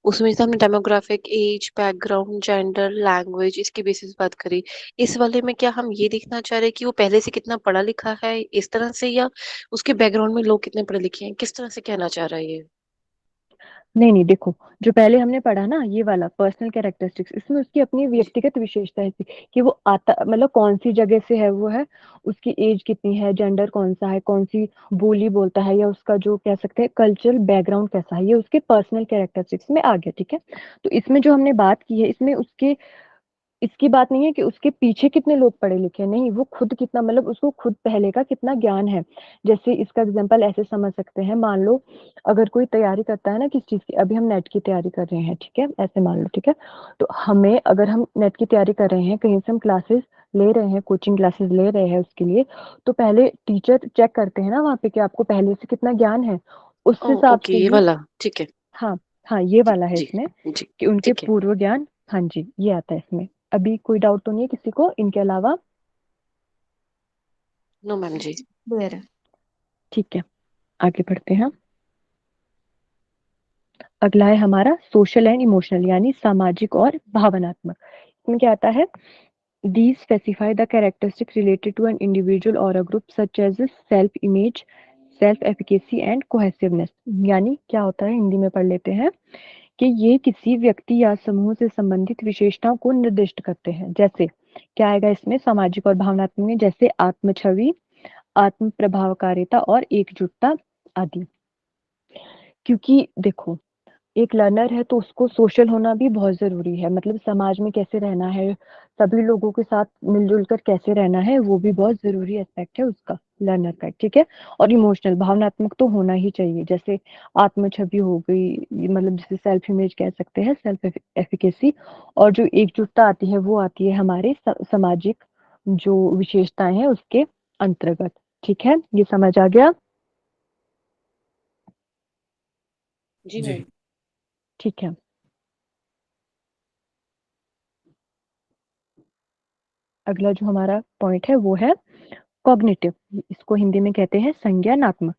Speaker 1: उसमें से हमने demographic, age, background, gender, language इसकी बेसिस बात करी। इस वाले में क्या हम ये देखना चाह रहे हैं कि वो पहले से कितना पढ़ा लिखा है इस तरह से, या उसके बैकग्राउंड में लोग कितने पढ़े लिखे हैं, किस तरह से कहना चाह रहा है ये?
Speaker 2: नहीं देखो, जो पहले हमने पढ़ा ना ये वाला पर्सनल कैरेक्टरिस्टिक्स, इसमें उसकी अपनी व्यक्तिगत विशेषताएं थी कि वो आता मतलब कौन सी जगह से है, वो है उसकी एज कितनी है, जेंडर कौन सा है, कौन सी बोली बोलता है, या उसका जो कह सकते हैं कल्चरल बैकग्राउंड कैसा है, ये उसके पर्सनल कैरेक्टरिस्टिक्स में आ गया। ठीक है, तो इसमें जो हमने बात की है, इसमें उसके इसकी बात नहीं है कि उसके पीछे कितने लोग पढ़े लिखे हैं, नहीं, वो खुद कितना मतलब उसको खुद पहले का कितना ज्ञान है। जैसे इसका एग्जांपल ऐसे समझ सकते हैं, मान लो अगर कोई तैयारी करता है ना किस चीज की, अभी हम नेट की तैयारी कर रहे हैं, ठीक है, ऐसे मान लो, ठीक है, तो हमें अगर हम नेट की तैयारी कर रहे हैं, कहीं से हम क्लासेस ले रहे हैं, कोचिंग क्लासेस ले रहे हैं उसके लिए, तो पहले टीचर चेक करते हैं ना वहाँ पे कि आपको पहले से कितना ज्ञान है, उस
Speaker 1: ओ
Speaker 2: हिसाब
Speaker 1: ओके,
Speaker 2: से
Speaker 1: ये
Speaker 2: ही।
Speaker 1: वाला ठीक है।
Speaker 2: हाँ हाँ, ये
Speaker 1: जी
Speaker 2: वाला है
Speaker 1: जी
Speaker 2: इसमें
Speaker 1: जी।
Speaker 2: कि उनके
Speaker 1: ठीक है।
Speaker 2: पूर्व ज्ञान। हाँ जी, ये आता है इसमें। अभी कोई डाउट तो नहीं है किसी को इनके अलावा?
Speaker 1: नो मैम जी।
Speaker 4: क्लियर है।
Speaker 2: ठीक है, आगे बढ़ते हैं। अगला है हमारा सोशल एंड इमोशनल, यानी सामाजिक और भावनात्मक। इसमें क्या आता है? These specify the characteristics related to an individual or a group such as self-image, self-efficacy and cohesiveness। यानी क्या होता है, हिंदी में पढ़ लेते हैं कि ये किसी व्यक्ति या समूह से संबंधित विशेषताओं को निर्दिष्ट करते हैं। जैसे क्या आएगा इसमें सामाजिक और भावनात्मक में, जैसे आत्म छवि, आत्म प्रभावकारिता और एकजुटता आदि। क्योंकि देखो, एक लर्नर है तो उसको सोशल होना भी बहुत जरूरी है, मतलब समाज में कैसे रहना है, सभी लोगों के साथ मिलजुल कर कैसे रहना है, वो भी बहुत जरूरी एस्पेक्ट है उसका, लर्नर का। ठीक है, और इमोशनल भावनात्मक तो होना ही चाहिए, जैसे आत्म छवि हो गई, ये मतलब जिसे सेल्फ इमेज कह सकते हैं, सेल्फ एफिकेसी, और जो एकजुटता आती है वो आती है हमारे सामाजिक जो विशेषताएं हैं उसके अंतर्गत। ठीक है, ये समझ आ गया?
Speaker 1: जी मैम।
Speaker 3: जी।
Speaker 2: ठीक है, अगला जो हमारा पॉइंट है वो है कॉग्निटिव, इसको हिंदी में कहते हैं संज्ञानात्मक,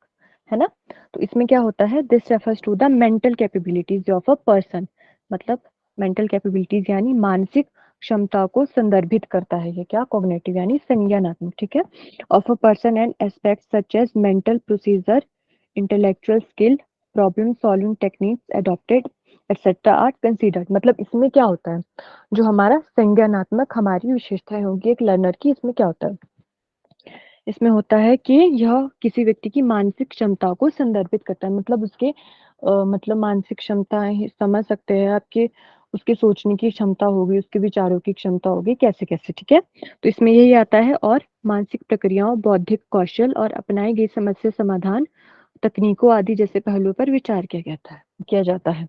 Speaker 2: है ना। तो इसमें क्या होता है, this refers to the mental capabilities of a person, मतलब मेंटल कैपेबिलिटीज यानी मानसिक क्षमता को संदर्भित करता है ये, क्या, कॉग्निटिव यानी संज्ञानात्मक। ठीक है, of a person and aspects such as mental procedure, intellectual skill, problem solving techniques adopted etcetera are considered. मतलब इसमें क्या होता है, जो हमारा संज्ञानात्मक हमारी विशेषताएं होगी एक लर्नर की, इसमें क्या होता है, इसमें होता है कि यह किसी व्यक्ति की मानसिक क्षमता को संदर्भित करता है, मतलब उसके मतलब मानसिक क्षमताएं समझ सकते हैं आपके, उसके सोचने की क्षमता होगी, उसके विचारों की क्षमता होगी, कैसे कैसे। ठीक है, तो इसमें यही आता है, और मानसिक प्रक्रियाओं, बौद्धिक कौशल और अपनाई गई समस्या समाधान तकनीकों आदि जैसे पहलुओं पर विचार किया जाता है।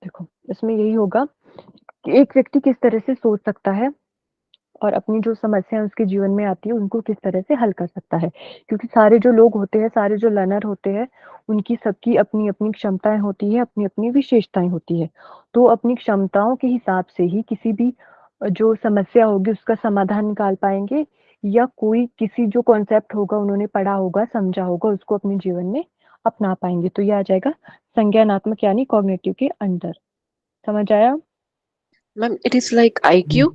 Speaker 2: देखो, इसमें यही होगा कि एक व्यक्ति किस तरह से सोच सकता है और अपनी जो समस्याएं उसके जीवन में आती है उनको किस तरह से हल कर सकता है, क्योंकि सारे जो लोग होते हैं, सारे जो लर्नर होते हैं, उनकी सबकी अपनी अपनी क्षमताएं होती है, अपनी अपनी विशेषताएं होती है। तो अपनी क्षमताओं के हिसाब से ही किसी भी जो समस्या होगी उसका समाधान निकाल पाएंगे, या कोई किसी जो कॉन्सेप्ट होगा उन्होंने पढ़ा होगा, समझा होगा, उसको अपने जीवन में अपना पाएंगे। तो ये आ जाएगा संज्ञानात्मक यानी कॉग्निटिव के अंदर। समझ आया?
Speaker 1: Ma'am it is like IQ।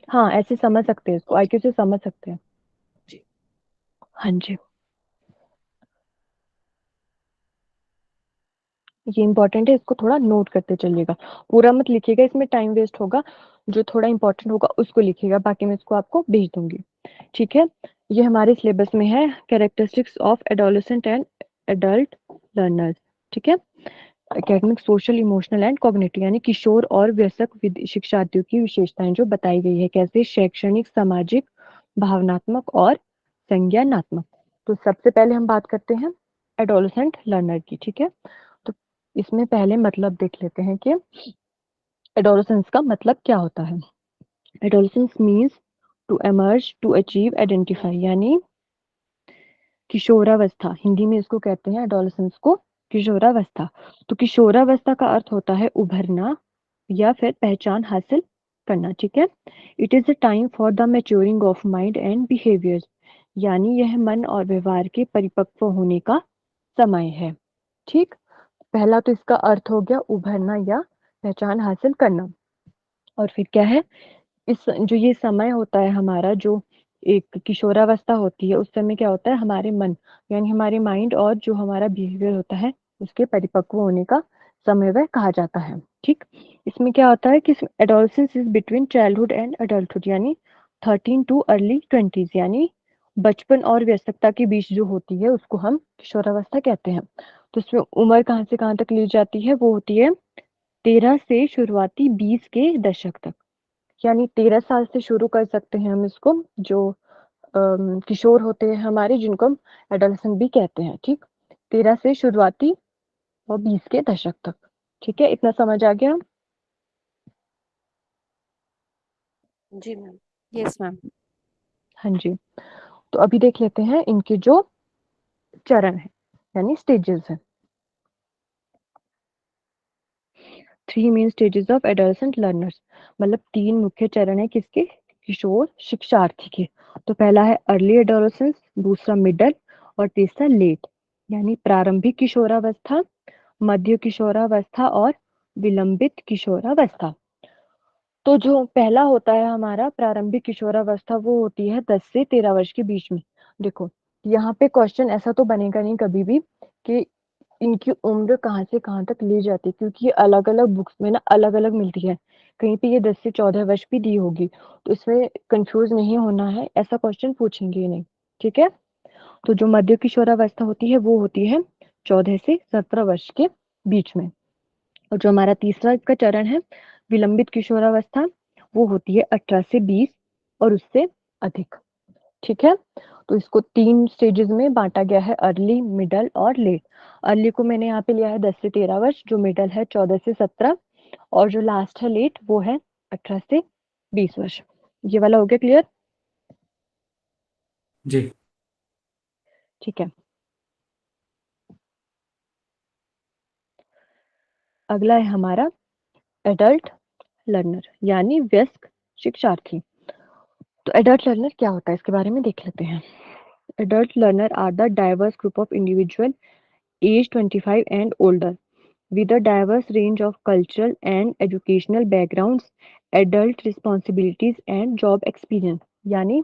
Speaker 2: हाँ, ऐसे समझ सकते हैं इसको,
Speaker 1: ओके
Speaker 2: आईक्यू से समझ सकते हैं।
Speaker 1: जी।
Speaker 2: हाँ जी, ये इंपॉर्टेंट है, इसको थोड़ा नोट करते चलिएगा, पूरा मत लिखिएगा, इसमें टाइम वेस्ट होगा, जो थोड़ा इंपॉर्टेंट होगा उसको लिखिएगा, बाकी मैं इसको आपको भेज दूंगी। ठीक है, ये हमारे सिलेबस में है, characteristics of adolescent and adult learners. ठीक है, academic, social, emotional and cognitive, यानी किशोर और वयस्क शिक्षार्थियों की विशेषताएं जो बताई गई है, कैसे, शैक्षणिक, सामाजिक, भावनात्मक और संज्ञानात्मक। तो सबसे पहले हम बात करते हैं एडोलेसेंट लर्नर की। ठीक है, तो इसमें पहले मतलब देख लेते हैं कि एडोलेसेंस का मतलब क्या होता है। Adolescence means to emerge, to achieve, identify, यानी किशोरावस्था, हिंदी में इसको कहते हैं एडोलेसेंस को किशोरावस्था। तो किशोरावस्था का अर्थ होता है उभरना या फिर पहचान हासिल करना। ठीक है, it is a time for the maturing of mind and behaviour, यानी यह मन और व्यवहार के परिपक्व होने का समय है। ठीक, पहला तो इसका अर्थ हो गया उभरना या पहचान हासिल करना, और फिर क्या है, इस जो ये समय होता है हमारा, जो एक किशोरावस्था होती है, उस समय क्या होता है, हमारे मन यानी हमारे माइंड और जो हमारा बिहेवियर होता है उसके परिपक्व होने का समय वह कहा जाता है। ठीक, इसमें क्या होता है कि adolescence is between childhood and adulthood, यानी 13 टू अर्ली 20s, यानी बचपन और वयस्कता के बीच जो होती है उसको हम किशोरावस्था कहते हैं। तो इसमें उम्र कहाँ से कहाँ तक ली जाती है, वो होती है 13 से शुरुआती 20 के दशक तक, यानी 13 साल से शुरू कर सकते हैं हम इसको, जो किशोर होते हैं हमारे, जिनको हम एडोलसेंट भी कहते हैं। ठीक, 13 से शुरुआती और 20 के दशक तक। ठीक है, इतना समझ आ गया?
Speaker 1: जी मैम।
Speaker 5: Yes, ma'am.
Speaker 2: हाँ जी, तो अभी देख लेते हैं इनके जो चरण है यानी स्टेजेस है। 3 main stages of adolescent learners, मतलब 3 मुख्य चरण है किसके, किशोर शिक्षार्थी के। तो पहला है अर्ली एडोलसेंस, दूसरा मिडल और तीसरा लेट, यानी प्रारंभिक किशोरावस्था, मध्य किशोरावस्था और विलंबित किशोरावस्था। तो जो पहला होता है हमारा प्रारंभिक किशोरावस्था, वो होती है 10 से 13 वर्ष के बीच में। देखो यहाँ पे क्वेश्चन ऐसा तो बनेगा नहीं कभी भी कि इनकी उम्र कहाँ से कहाँ तक ली जाती है, क्योंकि ये अलग अलग बुक्स में ना अलग अलग मिलती है। कहीं पे ये 10 से 14 वर्ष भी दी होगी, तो इसमें कंफ्यूज नहीं होना है, ऐसा क्वेश्चन पूछेंगे नहीं। ठीक है, तो जो मध्य किशोरावस्था होती है वो होती है 14 से 17 वर्ष के बीच में। और जो हमारा तीसरा इसका चरण है विलंबित किशोरावस्था, वो होती है 18 से 20 और उससे अधिक। ठीक है, तो इसको 3 स्टेजेस में बांटा गया है, अर्ली, मिडल और लेट। अर्ली को मैंने यहाँ पे लिया है 10 से 13 वर्ष, जो मिडल है 14 से 17 और जो लास्ट है लेट वो है 18 से 20 वर्ष। ये वाला हो गया क्लियर?
Speaker 3: जी।
Speaker 2: ठीक है, अगला है हमारा एडल्ट लर्नर यानी वयस्क शिक्षार्थी। तो एडल्ट लर्नर क्या होता है इसके बारे में देख लेते हैं। Adult learner are the diverse group of individual age 25 and older with a diverse range of cultural and educational backgrounds, adult responsibilities and job experience। यानी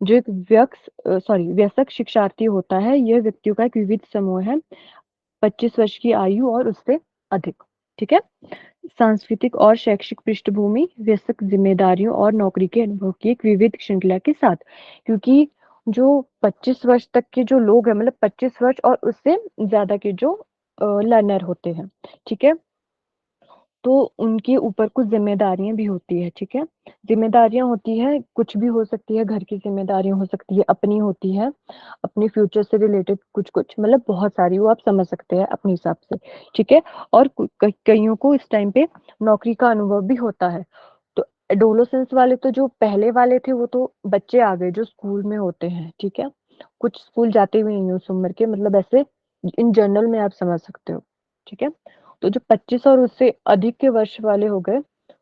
Speaker 2: जो एक वयस्क शिक्षार्थी होता है, यह व्यक्तियों का एक विविध समूह है 25 वर्ष की आयु और उससे अधिक। ठीक है, सांस्कृतिक और शैक्षिक पृष्ठभूमि, वयस्क जिम्मेदारियों और नौकरी के अनुभव की एक विविध श्रृंखला के साथ। क्योंकि जो 25 वर्ष तक के जो लोग हैं, मतलब 25 वर्ष और उससे ज्यादा के जो लर्नर होते हैं, ठीक है, तो उनके ऊपर कुछ जिम्मेदारियां भी होती है। ठीक है, जिम्मेदारियां होती है, कुछ भी हो सकती है, घर की जिम्मेदारियां हो सकती है, अपनी होती है, अपने फ्यूचर से रिलेटेड कुछ कुछ, मतलब बहुत सारी, वो आप समझ सकते हैं अपने हिसाब से। ठीक है, और कईयों को इस टाइम पे नौकरी का अनुभव भी होता है। तो एडोलेसेंस वाले तो जो पहले वाले थे वो तो बच्चे आ गए जो स्कूल में होते हैं। ठीक है, कुछ स्कूल जाते भी नहीं उस उम्र के, मतलब ऐसे इन जनरल में आप समझ सकते हो। ठीक है, तो जो 25 और उससे अधिक के वर्ष वाले हो गए,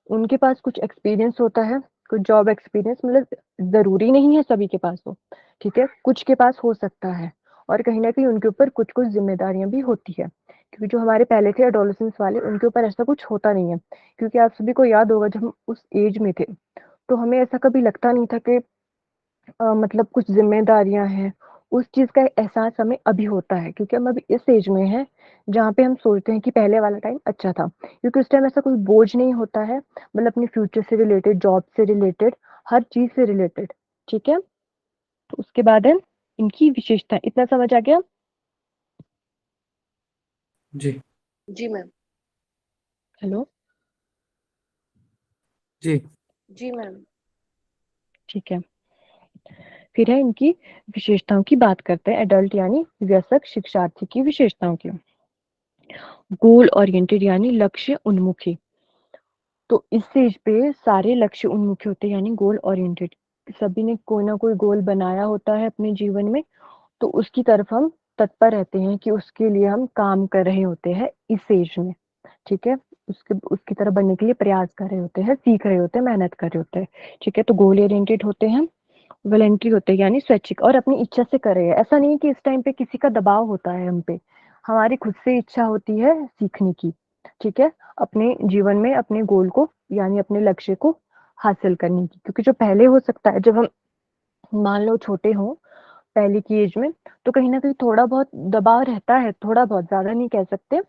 Speaker 2: उनके पास कुछ एक्सपीरियंस होता है, कुछ जॉब एक्सपीरियंस, मतलब जरूरी नहीं है सभी के पास हो। ठीक है, कुछ के पास हो सकता है, और कहीं ना कहीं उनके ऊपर कुछ कुछ जिम्मेदारियां भी होती है। क्योंकि जो हमारे पहले थे एडोलेसेंस वाले, उनके ऊपर ऐसा कुछ होता नहीं है। क्योंकि आप सभी को याद होगा जब हम उस एज में थे तो हमें ऐसा कभी लगता नहीं था कि मतलब कुछ जिम्मेदारियां हैं। उस चीज का एहसास हमें अभी होता है, क्योंकि हम अभी इस एज में हैं जहाँ पे हम सोचते हैं कि पहले वाला टाइम अच्छा था, क्योंकि उस टाइम ऐसा कोई बोझ नहीं होता है, मतलब अपने फ्यूचर से रिलेटेड, जॉब से रिलेटेड, हर चीज से रिलेटेड। ठीक है, तो उसके बाद है इनकी विशेषता। इतना समझ आ गया?
Speaker 3: जी।
Speaker 1: जी मैम।
Speaker 2: हेलो?
Speaker 3: जी।
Speaker 1: जी मैम।
Speaker 2: ठीक है, फिर है इनकी विशेषताओं की बात करते हैं, एडल्ट यानी वयस्क शिक्षार्थी की विशेषताओं की। गोल ओरिएंटेड यानी लक्ष्य उन्मुखी। तो इस स्टेज पे सारे लक्ष्य उन्मुखी होते हैं, यानी गोल ओरिएंटेड। सभी ने कोई ना कोई गोल बनाया होता है अपने जीवन में, तो उसकी तरफ हम तत्पर रहते हैं कि उसके लिए हम काम कर रहे होते हैं इस एज में। ठीक है, उसकी तरफ बढ़ने के लिए प्रयास कर रहे होते हैं, सीख रहे होते हैं, मेहनत कर रहे होते हैं। ठीक है, तो गोल ओरिएंटेड होते हैं, वॉलेंट्री होते हैं यानी स्वैच्छिक और अपनी इच्छा से कर रहे हैं। ऐसा नहीं कि इस टाइम पे किसी का दबाव होता है हम पे, हमारी खुद से इच्छा होती है सीखने की। ठीक है, अपने जीवन में अपने गोल को यानी अपने लक्ष्य को हासिल करने की। क्योंकि जो पहले हो सकता है, जब हम मान लो छोटे हों, पहले की एज में, तो कहीं ना कहीं थोड़ा बहुत दबाव रहता है, थोड़ा बहुत, ज्यादा नहीं कह सकते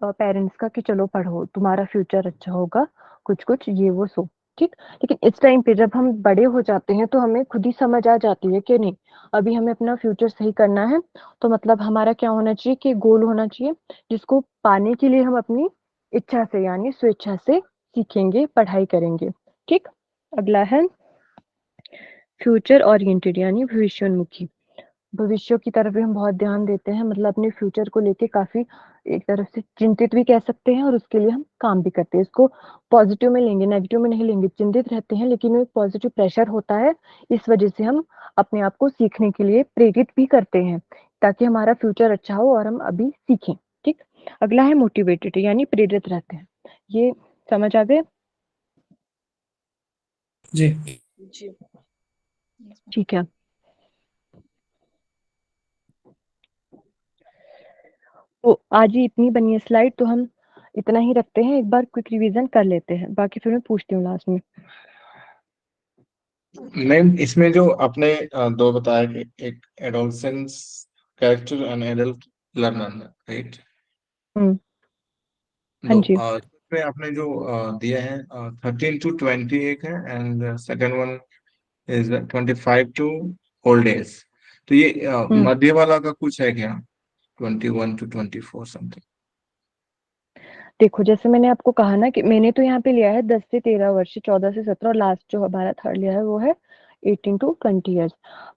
Speaker 2: पेरेंट्स का कि चलो पढ़ो तुम्हारा फ्यूचर अच्छा होगा, कुछ कुछ ये वो सो, ठीक। लेकिन इस टाइम पे जब हम बड़े हो जाते हैं तो हमें खुद ही समझ आ जाती है कि नहीं, अभी हमें अपना फ्यूचर सही करना है। तो मतलब हमारा क्या होना चाहिए कि गोल होना चाहिए जिसको पाने के लिए हम अपनी इच्छा से यानी स्वेच्छा से सीखेंगे, पढ़ाई करेंगे, ठीक। अगला है फ्यूचर ओरिएंटेड यानी भविष्योन्मुखी। भविष्य की तरफ भी हम बहुत ध्यान देते हैं, मतलब अपने फ्यूचर को लेके काफी एक तरफ से चिंतित भी कह सकते हैं, और उसके लिए हम काम भी करते हैं। इसको पॉजिटिव में लेंगे, नेगेटिव में नहीं लेंगे। चिंतित रहते हैं लेकिन वो एक पॉजिटिव प्रेशर होता है, इस वजह से हम अपने आप को सीखने के लिए प्रेरित भी करते हैं ताकि हमारा फ्यूचर अच्छा हो और हम अभी सीखें, ठीक। अगला है मोटिवेटेड यानी प्रेरित रहते हैं। ये समझ आ गए?
Speaker 3: जी।
Speaker 1: जी।
Speaker 2: ठीक है। तो आज ही इतनी बनी है स्लाइड, तो हम इतना ही रखते हैं, एक बार क्विक रिवीजन कर लेते हैं, बाकी फिर मैं पूछती हूँ लास्ट में।
Speaker 3: मैम इसमें जो आपने दो बताया कि एक adolescence character and adult learner, right?
Speaker 2: Hmm. हाँ
Speaker 3: दो
Speaker 2: जी।
Speaker 3: इसमें आपने जो दिया है 13 to 20 एक है, and second one is 25 to old age. तो ये
Speaker 2: हम्म।
Speaker 3: मध्य वाला का कुछ है क्या? 21 to 24 समथिंग।
Speaker 2: देखो जैसे मैंने आपको कहा ना कि मैंने तो यहाँ पे लिया है 10 से 13 वर्ष, 14 से 17, और लास्ट जो हमारा थर्ड लिया है वो है 18 to 20 ईयर्स।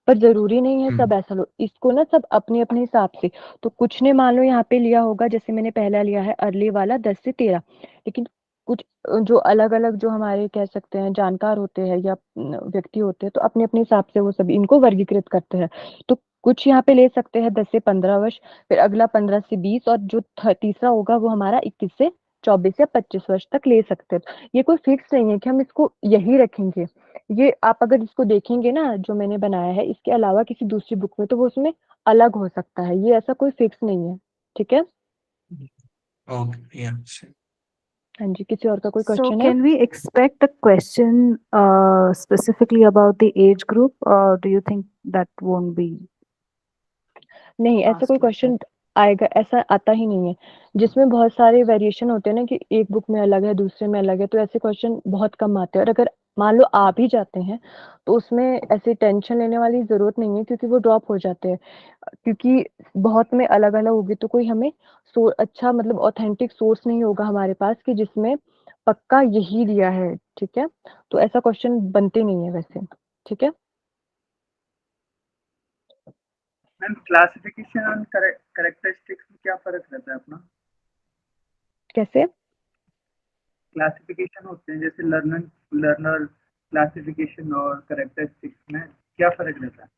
Speaker 2: पर जरूरी नहीं है सब ऐसा लो, इसको ना सब अपने अपने हिसाब से। तो कुछ ने मान लो यहाँ पे लिया होगा, जैसे मैंने पहला लिया है अर्ली वाला 10 से 13, लेकिन कुछ जो अलग अलग जो हमारे कह सकते हैं जानकार होते हैं या व्यक्ति होते हैं, तो अपने अपने हिसाब से वो सभी इनको वर्गीकृत करते हैं। तो कुछ यहाँ पे ले सकते हैं 10 से 15 वर्ष, फिर अगला 15 से 20, और जो तीसरा होगा वो हमारा 21 से 24 या 25 वर्ष तक ले सकते हैं। ये कोई फिक्स नहीं है कि हम इसको यही रखेंगे। ये आप अगर इसको देखेंगे ना जो मैंने बनाया है इसके अलावा किसी दूसरी बुक में, तो वो उसमें अलग हो सकता है, ये ऐसा कोई फिक्स नहीं है, ठीक है।
Speaker 3: ओके,
Speaker 2: हाँ जी, किसी और का कोई
Speaker 5: So
Speaker 2: क्वेश्चन है?
Speaker 5: can we expect a question specifically about the age group, or do you think that won't be
Speaker 2: नहीं, ऐसा कोई
Speaker 5: asked like that?
Speaker 2: क्वेश्चन आएगा ऐसा आता ही नहीं है। जिसमें बहुत सारे वेरिएशन होते हैं ना कि एक बुक में अलग है दूसरे में अलग है, तो ऐसे क्वेश्चन बहुत कम आते हैं। और अगर मान लो आ भी जाते हैं तो उसमें ऐसे टेंशन लेने वाली जरूरत नहीं है, क्योंकि वो ड्रॉप हो जाते हैं। क्योंकि बहुत में अलग अलग होगी तो कोई हमें अच्छा मतलब ऑथेंटिक सोर्स नहीं होगा हमारे पास कि जिसमें पक्का यही दिया है, ठीक है। तो ऐसा क्वेश्चन बनते नहीं है वैसे, ठीक है।
Speaker 6: मैम क्लासिफिकेशन और कैरेक्टरिस्टिक्स में क्या फर्क रहता है अपना?
Speaker 2: कैसे?
Speaker 6: क्लासिफिकेशन होते हैं जैसे लर्नर क्लासिफिकेशन और कैरेक्टरिस्टिक्स में क्या फर्क रहता है?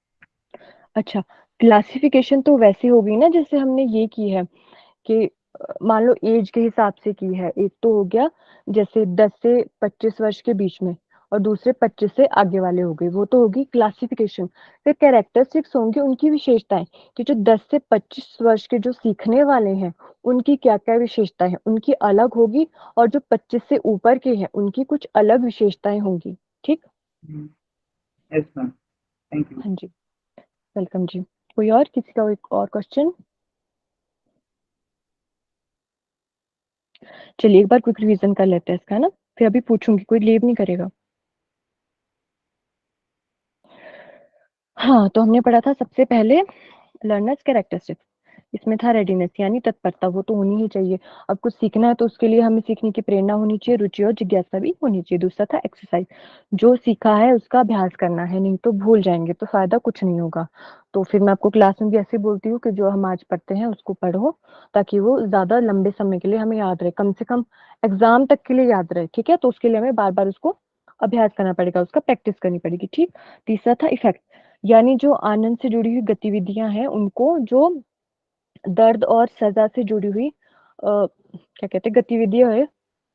Speaker 2: अच्छा, क्लासिफिकेशन तो वैसे होगी ना जैसे हमने ये की है कि मान लो एज के हिसाब से की है। एक तो हो गया जैसे 10 से 25 वर्ष के बीच में, और दूसरे 25 से आगे वाले हो गए, वो तो होगी क्लासिफिकेशन। फिर कैरेक्टरिस्टिक्स होंगे उनकी विशेषताएं, कि जो 10 से 25 वर्ष के जो सीखने वाले हैं उनकी क्या क्या विशेषताएं हैं उनकी अलग होगी, और जो 25 से ऊपर के हैं उनकी कुछ अलग विशेषताएं होंगी, ठीक।
Speaker 6: Yes ma'am, thank you.
Speaker 2: हाँ जी, वेलकम जी। कोई और, किसी का कोई और क्वेश्चन? चलिए एक बार क्विक रिवीजन कर लेते हैं इसका ना, फिर अभी पूछूंगी, कोई लीव नहीं करेगा। हाँ, तो हमने पढ़ा था सबसे पहले लर्नर्स कैरेक्टरिस्टिक्स। इसमें था रेडीनेस यानी तत्परता, वो तो होनी ही चाहिए। अब कुछ सीखना है तो उसके लिए हमें सीखने की प्रेरणा होनी चाहिए, रुचि और जिज्ञासा भी होनी चाहिए। दूसरा था एक्सरसाइज, जो सीखा है उसका अभ्यास करना है, नहीं तो भूल जाएंगे तो फायदा कुछ नहीं होगा। तो फिर मैं आपको क्लास में भी ऐसे बोलती हूँ कि जो हम आज पढ़ते हैं उसको पढ़ो, ताकि वो ज्यादा लंबे समय के लिए हमें याद रहे, कम से कम एग्जाम तक के लिए याद रहे, ठीक है। तो उसके लिए हमें बार बार उसको अभ्यास करना पड़ेगा, उसका प्रैक्टिस करनी पड़ेगी, ठीक। तीसरा था इफेक्ट, यानी जो आनंद से जुड़ी हुई गतिविधियां हैं उनको, जो दर्द और सजा से जुड़ी हुई क्या कहते हैं गतिविधियां है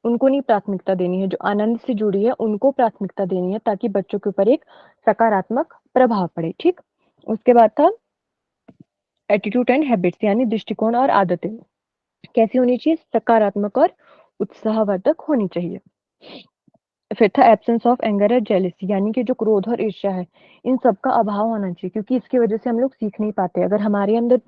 Speaker 2: उनको नहीं प्राथमिकता देनी है, जो आनंद से जुड़ी है उनको प्राथमिकता देनी है, ताकि बच्चों के ऊपर एक सकारात्मक प्रभाव पड़े, ठीक। उसके बाद था एटीट्यूड एंड हैबिट्स, यानी दृष्टिकोण और आदतें कैसी होनी चाहिए, सकारात्मक और उत्साहवर्धक होनी चाहिए। फिर था absence of anger and jealousy, यानी कि जो क्रोध और ईर्ष्या है इन सब का अभाव होना चाहिए, क्योंकि इसकी वजह से हम लोग सीख नहीं पाते। अगर हमारे अंदर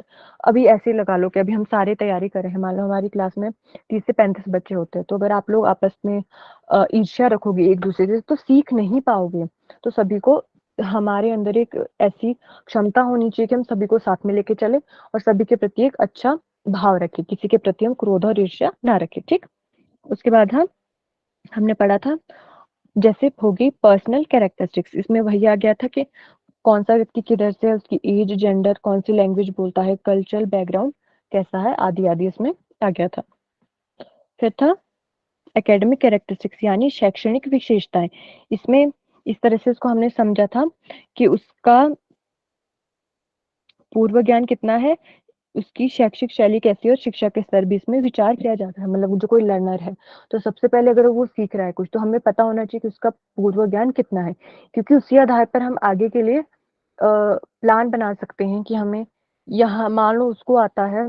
Speaker 2: अभी ऐसे लगा लो कि अभी हम सारे तैयारी कर रहे हैं, मान लो हमारी क्लास में 30 से 35 बच्चे होते हैं, तो अगर आप लोग आपस में ईर्ष्या रखोगे एक दूसरे से तो सीख नहीं पाओगे। तो सभी को हमारे अंदर एक ऐसी क्षमता होनी चाहिए कि हम सभी को साथ में लेके चले और सभी के प्रति एक अच्छा भाव रखें, किसी के प्रति हम क्रोध और ईर्ष्या ना रखें। ठीक, उसके बाद हमने पढ़ा था जैसे होगी पर्सनल कैरेक्टरिस्टिक्स, इसमें वही आ गया था कि कौन सा व्यक्ति किधर से है, उसकी एज, जेंडर, कौन सी लैंग्वेज बोलता है, कल्चरल बैकग्राउंड कैसा है, आदि आदि इसमें आ गया था। फिर था एकेडमिक कैरेक्टरिस्टिक्स यानी शैक्षणिक विशेषताएं। इसमें इस तरह से उसको हमने समझा था कि उसका पूर्व ज्ञान कितना है, उसकी शैक्षिक शैली कैसी है और शिक्षा के स्तर भी इसमें विचार किया जाता है। मतलब जो कोई लर्नर है तो सबसे पहले अगर वो सीख रहा है कुछ तो हमें पता होना चाहिए कि उसका पूर्व ज्ञान कितना है, क्योंकि उसी आधार पर हम आगे के लिए प्लान बना सकते हैं कि हमें यहाँ मान लो उसको आता है,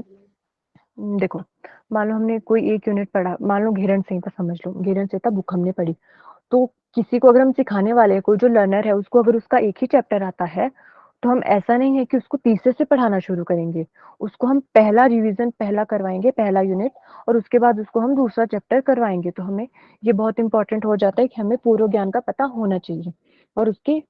Speaker 2: देखो मान लो हमने कोई एक यूनिट पढ़ा, मान लो घेरण संहिता समझ लो, घेरण संहिता बुक हमने पढ़ी, तो किसी को अगर हम सिखाने वाले हैं, कोई जो लर्नर है उसको अगर उसका एक ही चैप्टर आता है तो हम ऐसा नहीं है कि उसको तीसरे से पढ़ाना शुरू करेंगे, उसको हम पहला रिवीजन पहला करवाएंगे, पहला यूनिट, और उसके बाद उसको हम दूसरा चैप्टर करवाएंगे। तो हमें ये बहुत इंपॉर्टेंट हो जाता है कि हमें पूर्व ज्ञान का पता होना चाहिए और उसकी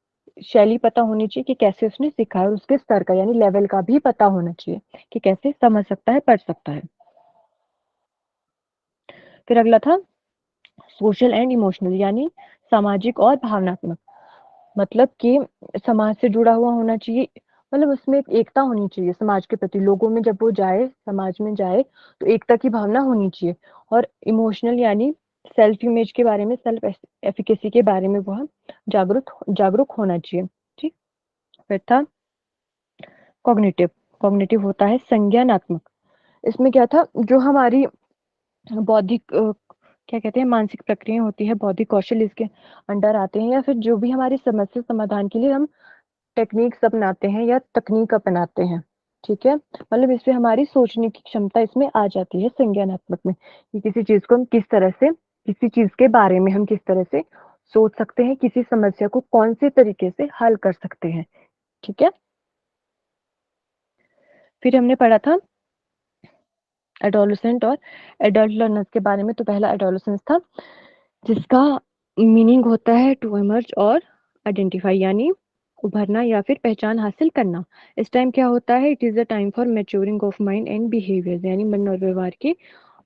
Speaker 2: शैली पता होनी चाहिए कि कैसे उसने सीखा है, और उसके स्तर का यानी लेवल का भी पता होना चाहिए कि कैसे समझ सकता है, पढ़ सकता है। फिर अगला था सोशल एंड इमोशनल यानी सामाजिक और भावनात्मक, मतलब कि समाज से जुड़ा हुआ होना चाहिए, मतलब उसमें एक एकता होनी चाहिए समाज के प्रति, लोगों में जब वो जाए, समाज में जाए तो एकता की भावना होनी चाहिए। और इमोशनल यानी सेल्फ इमेज के बारे में, सेल्फ एफिकेसी के बारे में वह जागरूक जागरूक होना चाहिए। ठीक, फिर था कॉग्निटिव, कॉग्निटिव होता है संज्ञानात्मक। इसमें क्या था, जो हमारी बौद्धिक क्या कहते हैं मानसिक प्रक्रिया होती है, बौद्धिक कौशल इसके अंडर आते हैं, या फिर जो भी हमारी समस्या समाधान के लिए हम टेक्निक्स अपनाते हैं या तकनीक अपनाते हैं। ठीक है, मतलब इसमें हमारी सोचने की क्षमता इसमें आ जाती है संज्ञानात्मक में, कि किसी चीज को हम किस तरह से, किसी चीज के बारे में हम किस तरह से सोच सकते हैं, किसी समस्या को कौन से तरीके से हल कर सकते हैं। ठीक है, फिर हमने पढ़ा था एडोलसेंट और एडल्ट लर्नर्स के बारे में। तो पहला एडोलसेंस था जिसका मीनिंग होता है टू इमर्ज और आइडेंटिफाई यानी उभरना या फिर पहचान हासिल करना। इस टाइम क्या होता है, it is a time for maturing of mind and behaviour, यानी मन और व्यवहार के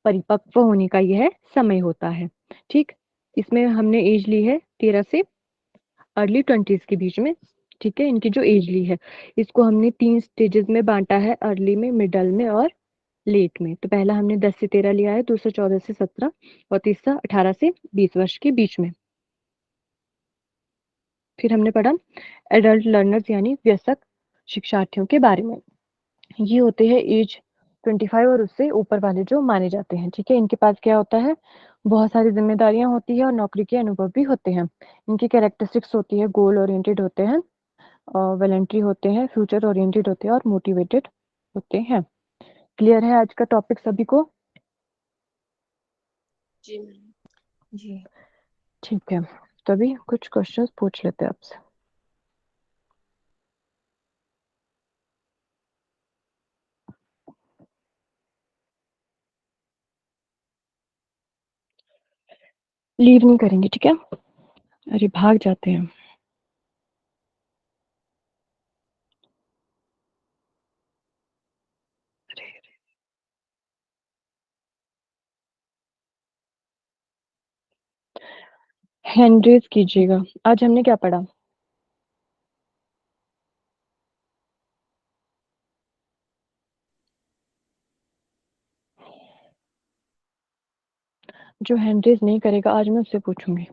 Speaker 2: परिपक्व होने का यह समय होता है। ठीक, इसमें हमने एज ली है 13 से अर्ली 20s के बीच में। ठीक है, इनकी जो एज ली है इसको हमने 3 स्टेजेस में बांटा है, अर्ली में, मिडल में और लेट में। तो पहला हमने 10 से 13 लिया है, दूसरा 14 से 17 और तीसरा 18 से 20 वर्ष के बीच में। फिर हमने पढ़ा एडल्ट लर्नर्स यानी वयस्क शिक्षार्थियों के बारे में। ये होते हैं एज 25 और उससे ऊपर वाले जो माने जाते हैं। ठीक है, इनके पास क्या होता है, बहुत सारी जिम्मेदारियां होती है और नौकरी के अनुभव भी होते हैं। इनकी कैरेक्टरिस्टिक्स होती है गोल ओरिएंटेड होते हैं, वॉलंटरी होते हैं, फ्यूचर ओरिएंटेड होते हैं और मोटिवेटेड होते हैं। क्लियर है आज का टॉपिक सभी को?
Speaker 1: जी मैम।
Speaker 4: जी।
Speaker 2: ठीक है, तभी कुछ क्वेश्चंस पूछ लेते हैं आपसे। लीव नहीं करेंगे, ठीक है? अरे भाग जाते हैं। हैंड रेज कीजिएगा। आज हमने क्या पढ़ा? जो हैंड रेज नहीं करेगा आज मैं उससे पूछूंगी।